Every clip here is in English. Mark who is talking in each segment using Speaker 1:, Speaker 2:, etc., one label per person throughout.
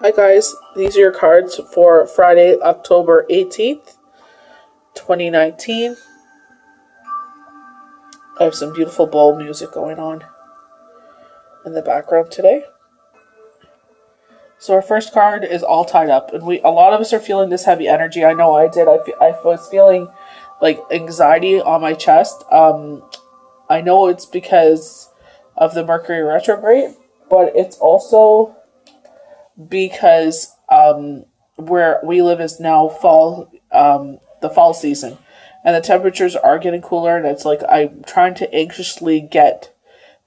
Speaker 1: Hi guys, these are your cards for Friday, October 18th, 2019. I have some beautiful bowl music going on in the background today. So our first card is all tied up, and a lot of us are feeling this heavy energy. I know I did. I was feeling like anxiety on my chest. I know it's because of the Mercury retrograde, but it's also because where we live is now fall, the fall season, and the temperatures are getting cooler, and it's like I'm trying to anxiously get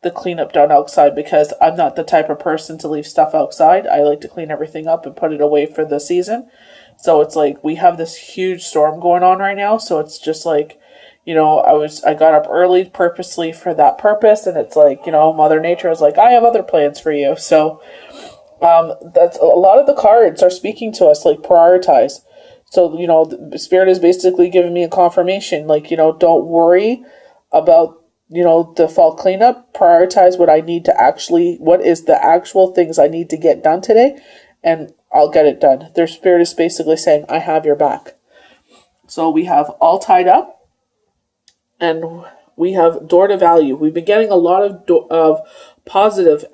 Speaker 1: the cleanup done outside because I'm not the type of person to leave stuff outside. I like to clean everything up and put it away for the season. So it's like we have this huge storm going on right now, so it's just like, I got up early purposely for that purpose, and it's like, Mother Nature is like, I have other plans for you. So that's a lot of the cards are speaking to us, like prioritize. So, the Spirit is basically giving me a confirmation, like, don't worry about, the fall cleanup. Prioritize what is the actual things I need to get done today, and I'll get it done. Their Spirit is basically saying, I have your back. So we have all tied up, and we have door to value. We've been getting a lot of positive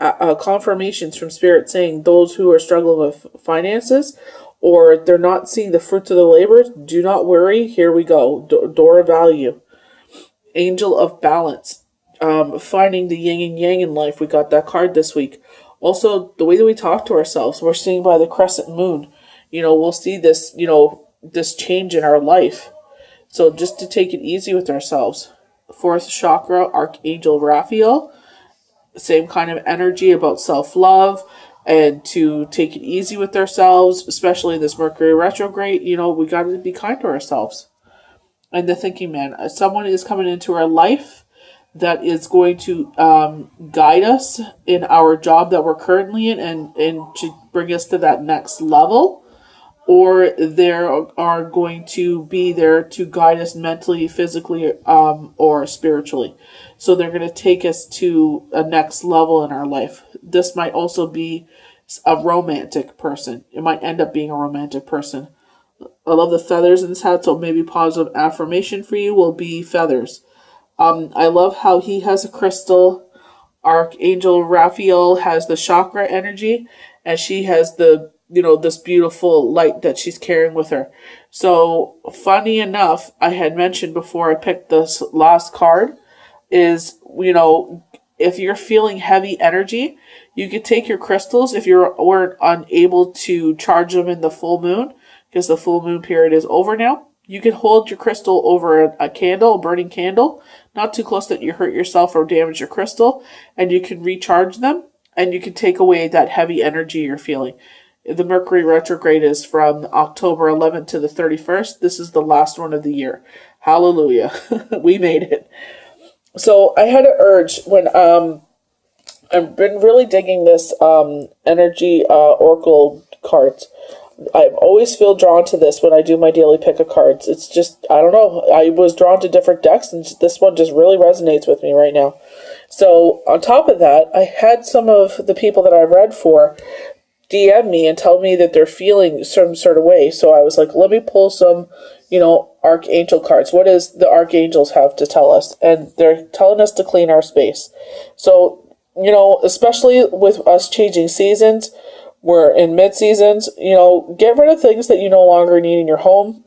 Speaker 1: confirmations from Spirit saying those who are struggling with finances or they're not seeing the fruits of the labor, do not worry. Here we go. Door of value. Angel of balance. Finding the yin and yang in life. We got that card this week. Also, the way that we talk to ourselves, we're seeing by the crescent moon. We'll see this, this change in our life. So just to take it easy with ourselves. Fourth chakra, Archangel Raphael. Same kind of energy about self-love and to take it easy with ourselves, especially in this Mercury retrograde. We got to be kind to ourselves. And the thinking man, someone is coming into our life that is going to guide us in our job that we're currently in and to bring us to that next level. Or they are going to be there to guide us mentally, physically, or spiritually. So they're going to take us to a next level in our life. This might also be a romantic person. It might end up being a romantic person. I love the feathers in this hat, so maybe positive affirmation for you will be feathers. I love how he has a crystal. Archangel Raphael has the chakra energy, and she has the this beautiful light that she's carrying with her. So, funny enough, I had mentioned before I picked this last card is, if you're feeling heavy energy, you could take your crystals if you weren't unable to charge them in the full moon, because the full moon period is over now. You can hold your crystal over a candle, a burning candle, not too close that you hurt yourself or damage your crystal, and you can recharge them, and you can take away that heavy energy you're feeling. The Mercury retrograde is from October 11th to the 31st. This is the last one of the year. Hallelujah. We made it. So I had an urge when I've been really digging this energy oracle cards. I always feel drawn to this when I do my daily pick of cards. It's just, I don't know. I was drawn to different decks, and this one just really resonates with me right now. So on top of that, I had some of the people that I read for DM me and tell me that they're feeling some sort of way. So I was like, let me pull some, archangel cards. What does the archangels have to tell us? And they're telling us to clean our space. So, especially with us changing seasons, we're in mid-seasons, get rid of things that you no longer need in your home,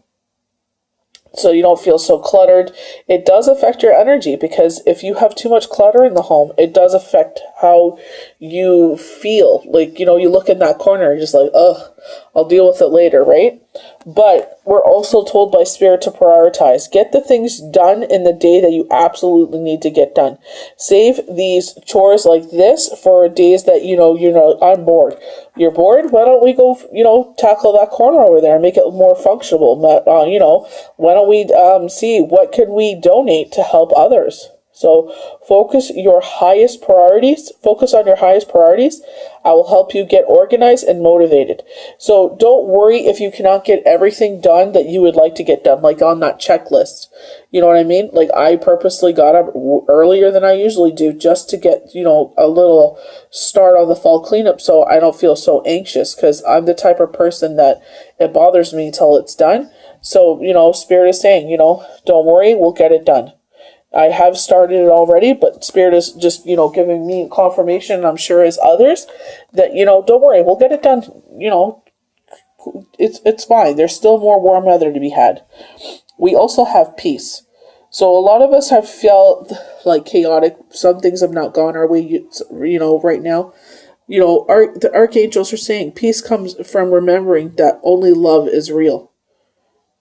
Speaker 1: so you don't feel so cluttered. It does affect your energy, because if you have too much clutter in the home, it does affect how you feel. Like, you look in that corner, you're just like, ugh, I'll deal with it later, right? But we're also told by Spirit to prioritize. Get the things done in the day that you absolutely need to get done. Save these chores like this for days that, I'm bored. You're bored? Why don't we go, tackle that corner over there and make it more functional? Why don't we see what can we donate to help others? So focus on your highest priorities. I will help you get organized and motivated. So don't worry if you cannot get everything done that you would like to get done, like on that checklist. You know what I mean? Like I purposely got up earlier than I usually do just to get, a little start on the fall cleanup so I don't feel so anxious, because I'm the type of person that it bothers me till it's done. So, Spirit is saying, don't worry, we'll get it done. I have started it already, but Spirit is just, giving me confirmation, and I'm sure as others, that, don't worry, we'll get it done. It's fine. There's still more warm weather to be had. We also have peace. So a lot of us have felt like chaotic. Some things have not gone our way, right now. The archangels are saying peace comes from remembering that only love is real.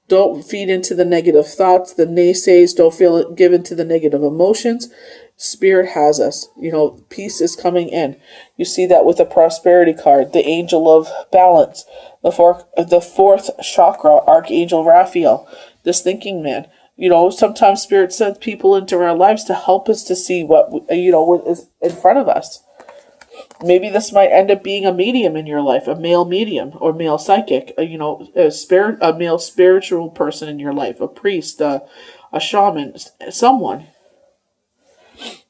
Speaker 1: Don't feed into the negative thoughts, the naysays. Don't give into the negative emotions. Spirit has us. Peace is coming in. You see that with the prosperity card, the angel of balance, the fourth chakra, Archangel Raphael, this thinking man. Sometimes Spirit sends people into our lives to help us to see what is in front of us. Maybe this might end up being a medium in your life, a male medium or male psychic, a male spiritual person in your life, a priest, a shaman, someone.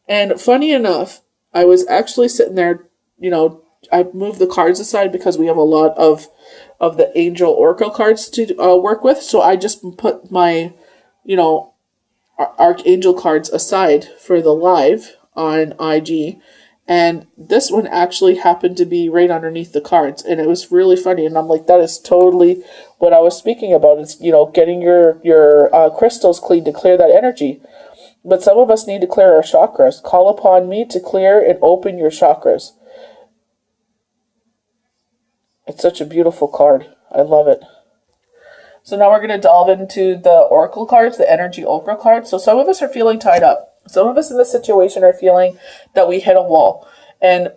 Speaker 1: And funny enough, I was actually sitting there, I moved the cards aside because we have a lot of the angel oracle cards to work with. So I just put my, archangel cards aside for the live on IG. And this one actually happened to be right underneath the cards. And it was really funny. And I'm like, that is totally what I was speaking about. Is, getting your crystals clean to clear that energy. But some of us need to clear our chakras. Call upon me to clear and open your chakras. It's such a beautiful card. I love it. So now we're going to delve into the oracle cards, the energy oracle cards. So some of us are feeling tied up. Some of us in this situation are feeling that we hit a wall. And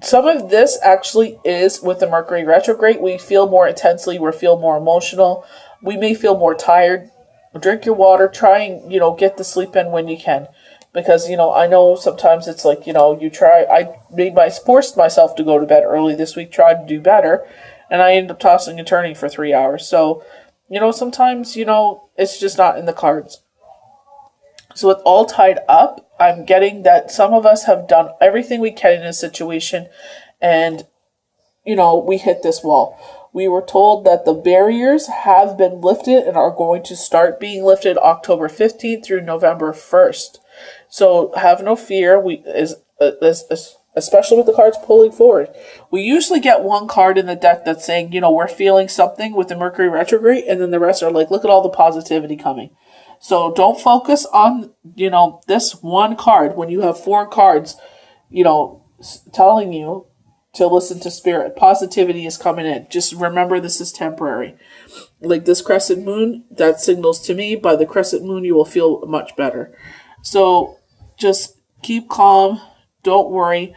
Speaker 1: some of this actually is with the Mercury retrograde. We feel more intensely. We feel more emotional. We may feel more tired. Drink your water. Try and, get the sleep in when you can. Because, I know sometimes it's like, you try. I forced myself to go to bed early this week, tried to do better. And I ended up tossing and turning for 3 hours. So, sometimes, it's just not in the cards. So with all tied up, I'm getting that some of us have done everything we can in a situation and, we hit this wall. We were told that the barriers have been lifted and are going to start being lifted October 15th through November 1st. So have no fear. Especially with the cards pulling forward. We usually get one card in the deck that's saying, we're feeling something with the Mercury retrograde, and then the rest are like, look at all the positivity coming. So don't focus on, this one card when you have 4 cards, telling you to listen to Spirit. Positivity is coming in. Just remember this is temporary. Like this crescent moon, that signals to me by the crescent moon you will feel much better. So just keep calm. Don't worry.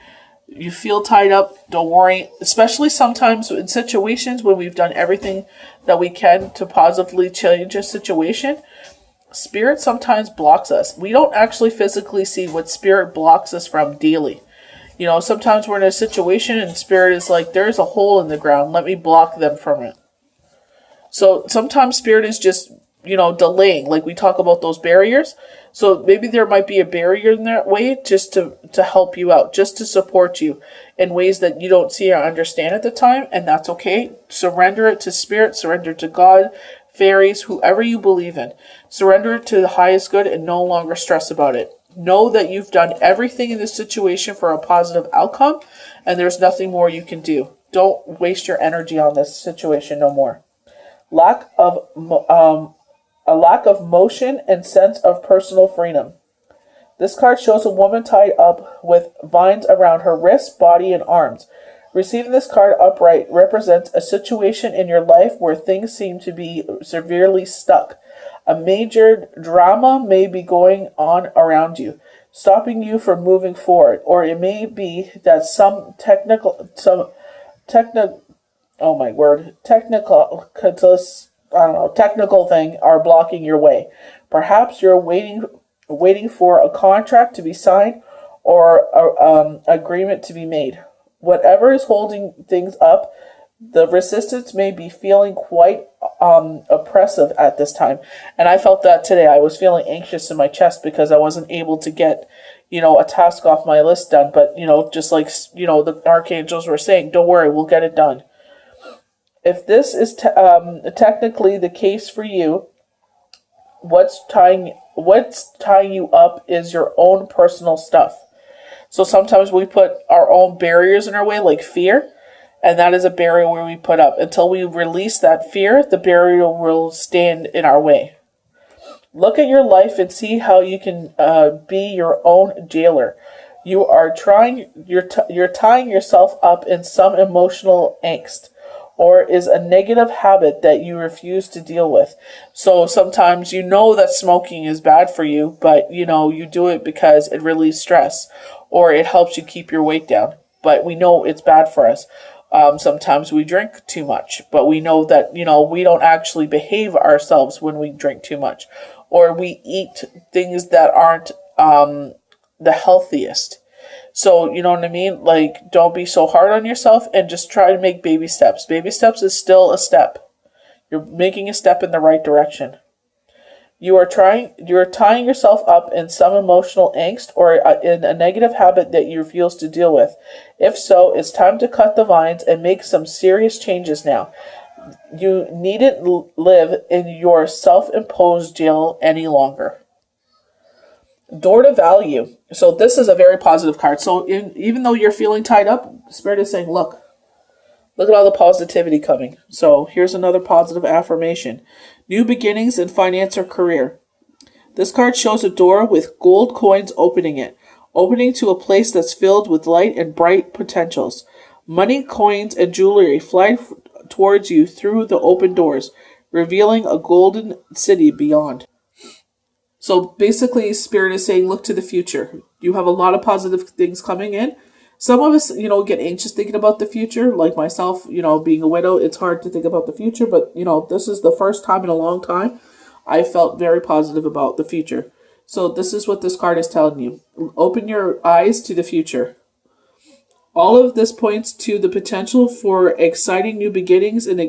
Speaker 1: You feel tied up, don't worry. Especially sometimes in situations when we've done everything that we can to positively change a situation, Spirit sometimes blocks us. We don't actually physically see what Spirit blocks us from daily. Sometimes we're in a situation and Spirit is like, there's a hole in the ground. Let me block them from it. So sometimes Spirit is just, delaying. Like we talk about those barriers. So maybe there might be a barrier in that way just to help you out, just to support you in ways that you don't see or understand at the time. And that's okay. Surrender it to Spirit, surrender to God, fairies, whoever you believe in. Surrender it to the highest good and no longer stress about it. Know that you've done everything in this situation for a positive outcome and there's nothing more you can do. Don't waste your energy on this situation no more. A lack of motion and sense of personal freedom. This card shows a woman tied up with vines around her wrists, body, and arms. Receiving this card upright represents a situation in your life where things seem to be severely stuck. A major drama may be going on around you, stopping you from moving forward, or it may be that technical thing are blocking your way. Perhaps you're waiting waiting for a contract to be signed or an agreement to be made. Whatever is holding things up, the resistance may be feeling quite oppressive at this time. And I felt that today. I was feeling anxious in my chest because I wasn't able to get, a task off my list done. But, just like, the archangels were saying, don't worry, we'll get it done. If this is technically the case for you, what's tying you up is your own personal stuff. So sometimes we put our own barriers in our way, like fear, and that is a barrier where we put up. Until we release that fear, the barrier will stand in our way. Look at your life and see how you can be your own jailer. You're tying yourself up in some emotional angst, or is a negative habit that you refuse to deal with. So sometimes that smoking is bad for you, but you do it because it relieves stress, or it helps you keep your weight down. But we know it's bad for us. Sometimes we drink too much, but we know that, we don't actually behave ourselves when we drink too much, or we eat things that aren't the healthiest. So, you know what I mean? Like, don't be so hard on yourself and just try to make baby steps. Baby steps is still a step. You're making a step in the right direction. You're tying yourself up in some emotional angst or in a negative habit that you refuse to deal with. If so, it's time to cut the vines and make some serious changes now. You needn't live in your self-imposed jail any longer. Door to value. So this is a very positive card. So even though you're feeling tied up, Spirit is saying, look at all the positivity coming. So here's another positive affirmation. New beginnings in finance or career. This card shows a door with gold coins opening to a place that's filled with light and bright potentials. Money, coins, and jewelry fly towards you through the open doors, revealing a golden city beyond. So basically, Spirit is saying, look to the future. You have a lot of positive things coming in. Some of us, get anxious thinking about the future. Like myself, being a widow, it's hard to think about the future. But, this is the first time in a long time I felt very positive about the future. So this is what this card is telling you. Open your eyes to the future. All of this points to the potential for exciting new beginnings and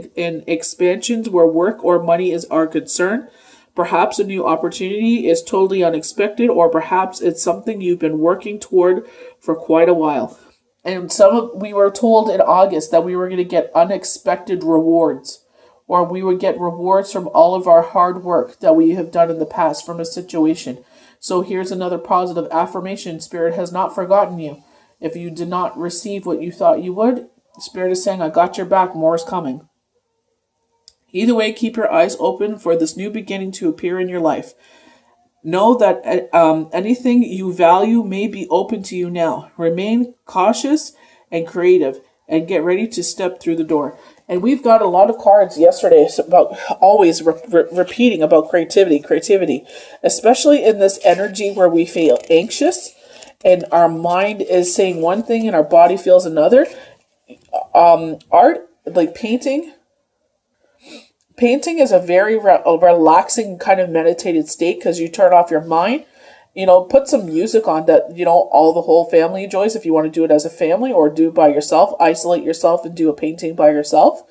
Speaker 1: expansions where work or money are concerned. Perhaps a new opportunity is totally unexpected, or perhaps it's something you've been working toward for quite a while. And we were told in August that we were going to get unexpected rewards, or we would get rewards from all of our hard work that we have done in the past from a situation. So here's another positive affirmation. Spirit has not forgotten you. If you did not receive what you thought you would, Spirit is saying, I got your back, more is coming. Either way, keep your eyes open for this new beginning to appear in your life. Know that anything you value may be open to you now. Remain cautious and creative, and get ready to step through the door. And we've got a lot of cards yesterday about always repeating about creativity, especially in this energy where we feel anxious and our mind is saying one thing and our body feels another. Art, like painting is a very relaxing kind of meditated state because you turn off your mind. Put some music on that, all the whole family enjoys if you want to do it as a family, or do it by yourself. Isolate yourself and do a painting by yourself.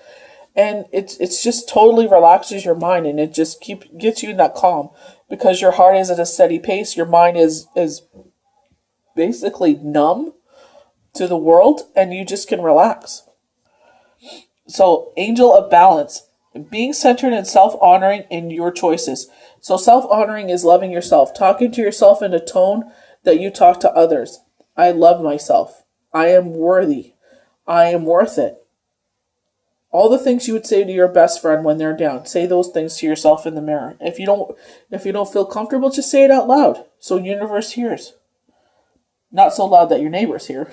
Speaker 1: And it's just totally relaxes your mind, and it just gets you in that calm because your heart is at a steady pace. Your mind is basically numb to the world, and you just can relax. So, Angel of Balance. Being centered and self-honoring in your choices. So self-honoring is loving yourself, talking to yourself in a tone that you talk to others. I love myself. I am worthy. I am worth it. All the things you would say to your best friend when they're down. Say those things to yourself in the mirror. If you don't feel comfortable, just say it out loud so universe hears. Not so loud that your neighbors hear.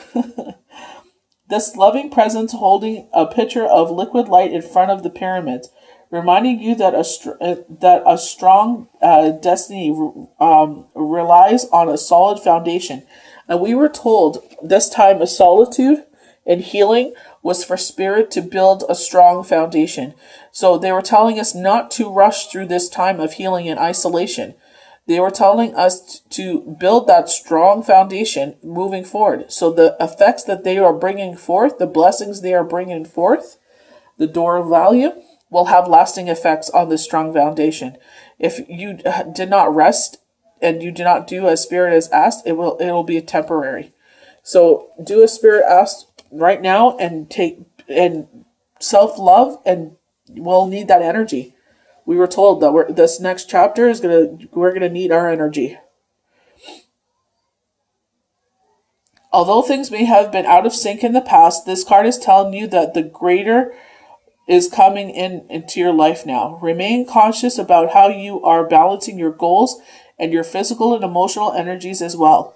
Speaker 1: This loving presence holding a pitcher of liquid light in front of the pyramids, reminding you that a strong destiny relies on a solid foundation. And we were told this time of solitude and healing was for Spirit to build a strong foundation. So they were telling us not to rush through this time of healing and isolation. They were telling us to build that strong foundation moving forward. So the effects that they are bringing forth, the blessings they are bringing forth, the door of value, will have lasting effects on this strong foundation. If you did not rest and you do not do as Spirit has asked, it'll be temporary. So do as Spirit asked right now, and self-love, and we'll need that energy. We were told that this next chapter we're gonna need our energy. Although things may have been out of sync in the past, this card is telling you that the greater is coming into your life now. Remain conscious about how you are balancing your goals and your physical and emotional energies as well.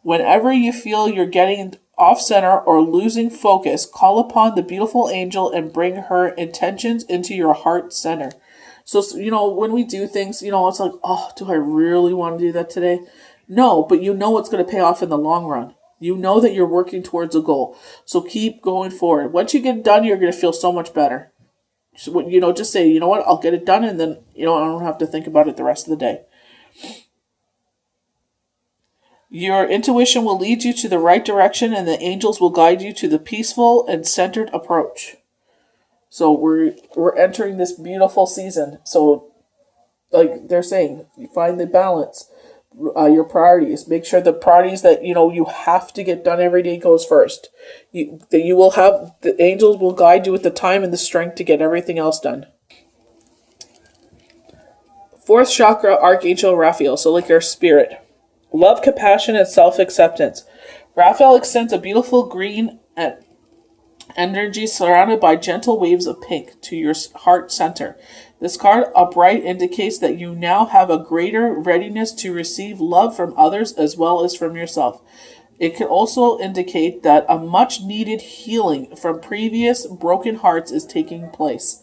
Speaker 1: Whenever you feel you're getting off center or losing focus, call upon the beautiful angel and bring her intentions into your heart center. So, when we do things, it's like, oh, do I really want to do that today? No, but it's going to pay off in the long run. You know that you're working towards a goal. So keep going forward. Once you get it done, you're going to feel so much better. So, just say, what, I'll get it done, and then, I don't have to think about it the rest of the day. Your intuition will lead you to the right direction, and the angels will guide you to the peaceful and centered approach. So we're entering this beautiful season. So, like they're saying, you find the balance, your priorities. Make sure the priorities that you have to get done every day goes first. The angels will guide you with the time and the strength to get everything else done. Fourth chakra, Archangel Raphael. So like your spirit. Love, compassion, and self-acceptance. Raphael extends a beautiful green energy surrounded by gentle waves of pink to your heart center. This card upright indicates that you now have a greater readiness to receive love from others as well as from yourself. It can also indicate that a much needed healing from previous broken hearts is taking place.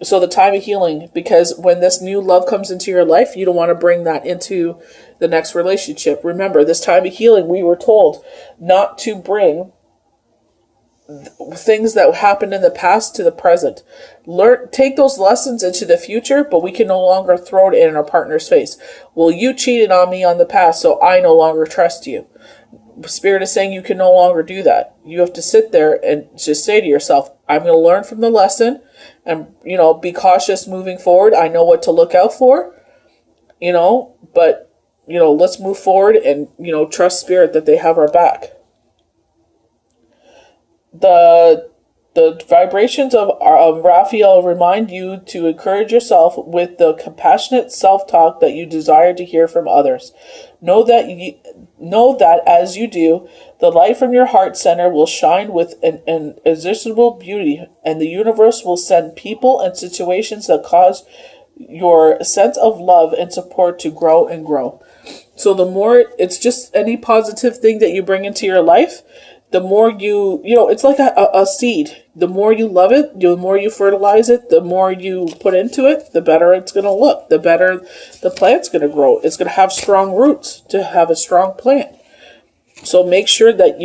Speaker 1: So the time of healing, because when this new love comes into your life, you don't want to bring that into the next relationship. Remember, this time of healing, we were told not to bring things that happened in the past to the present. Take those lessons into the future, but we can no longer throw it in our partner's face. Well, you cheated on me on the past, so I no longer trust you. Spirit is saying you can no longer do that. You have to sit there and just say to yourself, I'm going to learn from the lesson and, be cautious moving forward. I know what to look out for, but, let's move forward and, trust Spirit that they have our back. The vibrations of Raphael remind you to encourage yourself with the compassionate self-talk that you desire to hear from others. Know that as you do, the light from your heart center will shine with an irresistible beauty, and the universe will send people and situations that cause your sense of love and support to grow and grow. So the more, it's just any positive thing that you bring into your life, the more it's like a seed. The more you love it, the more you fertilize it, the more you put into it, the better it's going to look, the better the plant's going to grow. It's going to have strong roots to have a strong plant. So make sure that,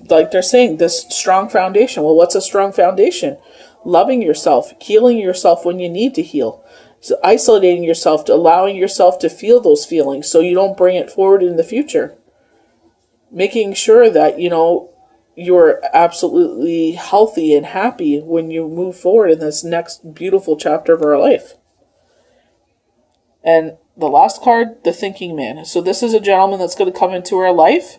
Speaker 1: like they're saying, this strong foundation. Well, what's a strong foundation? Loving yourself, healing yourself when you need to heal. So isolating yourself, to allowing yourself to feel those feelings so you don't bring it forward in the future. Making sure that, you're absolutely healthy and happy when you move forward in this next beautiful chapter of our life. And the last card, the Thinking Man. So this is a gentleman that's going to come into our life.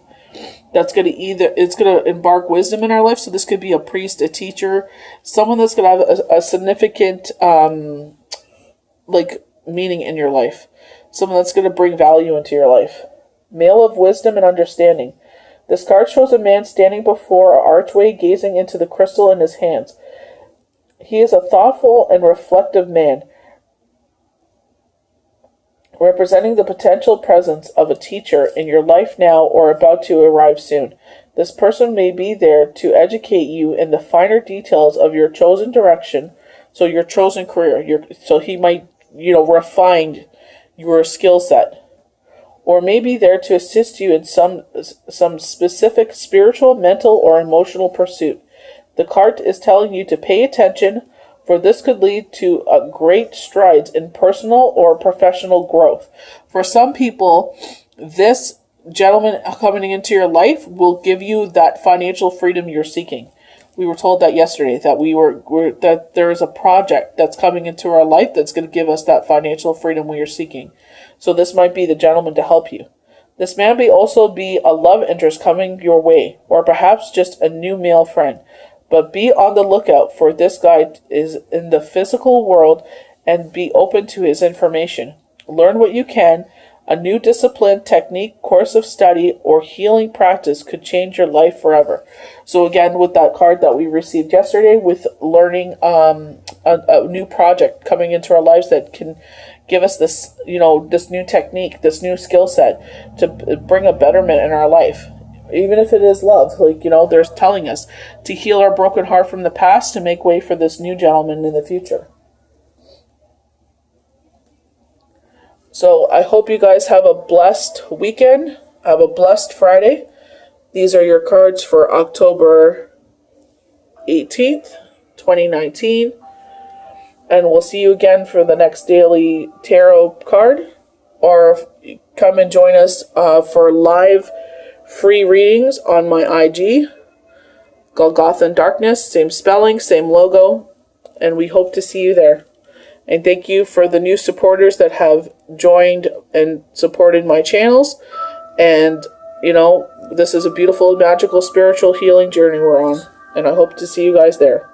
Speaker 1: That's going to it's going to embark wisdom in our life. So this could be a priest, a teacher, someone that's going to have a significant, meaning in your life. Someone that's going to bring value into your life. Male of wisdom and understanding. This card shows a man standing before an archway, gazing into the crystal in his hands. He is a thoughtful and reflective man, representing the potential presence of a teacher in your life now or about to arrive soon. This person may be there to educate you in the finer details of your chosen direction, so your chosen career. So he might, refine your skill set. Or may be there to assist you in some specific spiritual, mental, or emotional pursuit. The card is telling you to pay attention, for this could lead to great strides in personal or professional growth. For some people, this gentleman coming into your life will give you that financial freedom you're seeking. We were told that yesterday, that that there is a project that's coming into our life that's going to give us that financial freedom we are seeking. So this might be the gentleman to help you. This man may also be a love interest coming your way, or perhaps just a new male friend. But be on the lookout for this guy is in the physical world and be open to his information. Learn what you can. A new discipline, technique, course of study, or healing practice could change your life forever. So again, with that card that we received yesterday, with learning a new project coming into our lives that can give us this, this new technique, this new skill set to bring a betterment in our life. Even if it is love, they're telling us to heal our broken heart from the past to make way for this new gentleman in the future. So I hope you guys have a blessed weekend. Have a blessed Friday. These are your cards for October 18th, 2019. And we'll see you again for the next daily tarot card. Or come and join us for live free readings on my IG, Golgotha in Darkness, same spelling, same logo, and we hope to see you there. And thank you for the new supporters that have joined and supported my channels. And, this is a beautiful, magical, spiritual healing journey we're on. And I hope to see you guys there.